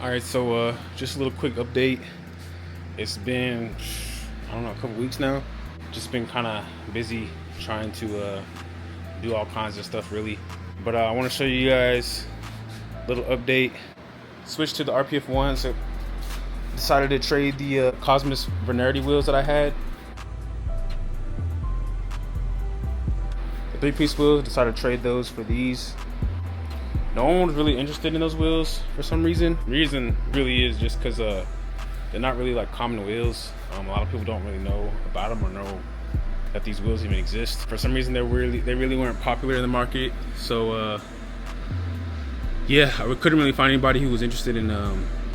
Alright, so just a little quick update. It's been, I don't know, a couple weeks now. Just been kind of busy trying to do all kinds of stuff really. But I want to show you guys a little update. Switched to the RPF 1, so decided to trade the Cosmos Venerity wheels that I had. The 3-piece wheels, decided to trade those for these. No one was really interested in those wheels for some reason. The reason really is just because they're not really like common wheels. A lot of people don't really know about them or know that these wheels even exist. For some reason, they really weren't popular in the market. So yeah, I couldn't really find anybody who was interested in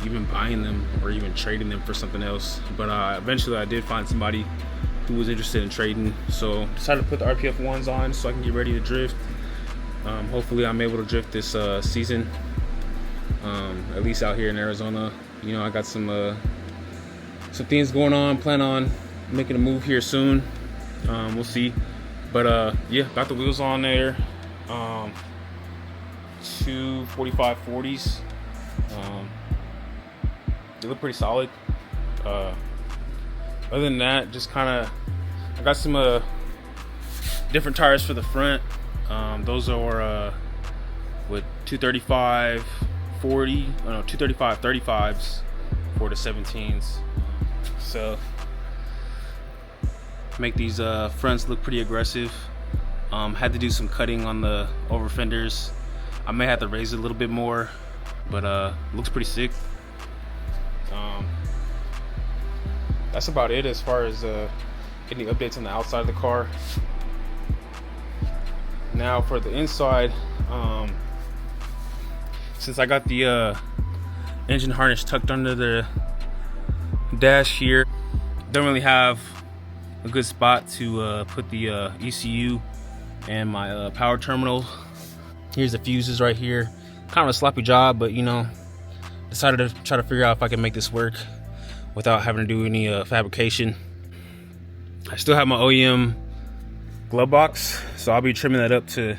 even buying them or even trading them for something else. But eventually, I did find somebody who was interested in trading. So decided to put the RPF 1s on so I can get ready to drift. Hopefully I'm able to drift this season, at least out here in Arizona. You know, I got some things going on. Plan on making a move here soon. We'll see. But yeah, got the wheels on there. 245 40s. They look pretty solid. Other than that, just kind of, I got some different tires for the front. Those are with 235 40, no, 235 35s for the 17s. So make these fronts look pretty aggressive. Had to do some cutting on the over fenders. I may have to raise it a little bit more, but looks pretty sick. That's about it as far as any updates on the outside of the car. Now for the inside, since I got the engine harness tucked under the dash here, don't really have a good spot to put the ECU and my power terminal. Here's the fuses right here. Kind of a sloppy job, but you know, decided to try to figure out if I can make this work without having to do any fabrication. I still have my OEM glove box, so I'll be trimming that up to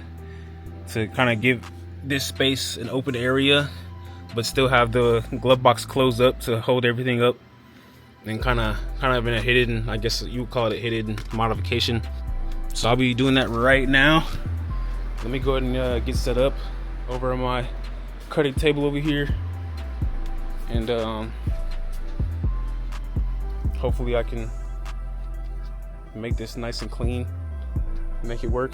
kind of give this space an open area, but still have the glove box closed up to hold everything up, and kind of in a hidden, I guess you would call it a hidden modification. So I'll be doing that right now. Let me go ahead and get set up over on my cutting table over here, and hopefully I can make this nice and clean, make it work.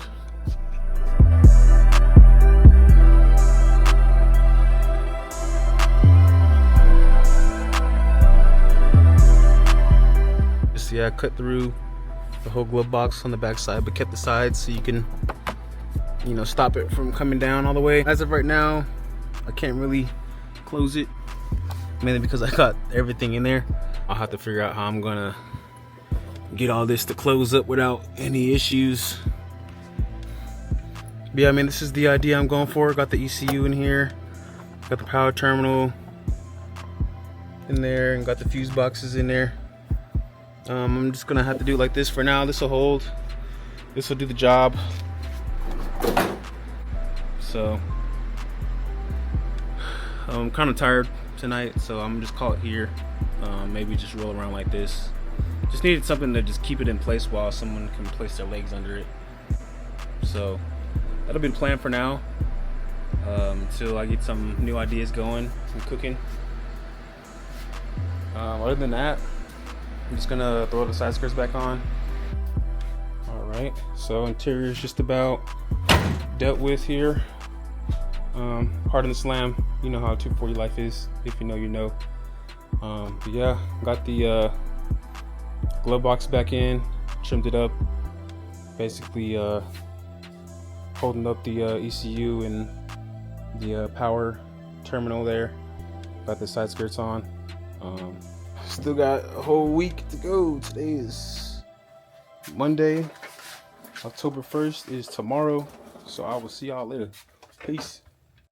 Just yeah, cut through the whole glove box on the back side, but kept the sides so you can, you know, stop it from coming down all the way. As of right now, I can't really close it, mainly because I got everything in there. I'll have to figure out how I'm gonna get all this to close up without any issues. But yeah, I mean, this is the idea I'm going for. Got the ECU in here, got the power terminal in there, and got the fuse boxes in there. I'm just gonna have to do it like this for now. This will hold, this will do the job. So I'm kind of tired tonight, so I'm just call it here. Maybe just roll around like this. Just needed something to just keep it in place while someone can place their legs under it. So that'll be the plan for now, until I get some new ideas going and cooking. Other than that, I'm just gonna throw the side skirts back on. All right, so interior is just about dealt with here. Pardon the slam, you know how 240 life is. If you know, you know. But yeah, got the glove box back in, trimmed it up, basically holding up the ECU and the power terminal there. Got the side skirts on. Still got a whole week to go. Today is Monday, October 1st is tomorrow, so I will see y'all later. Peace.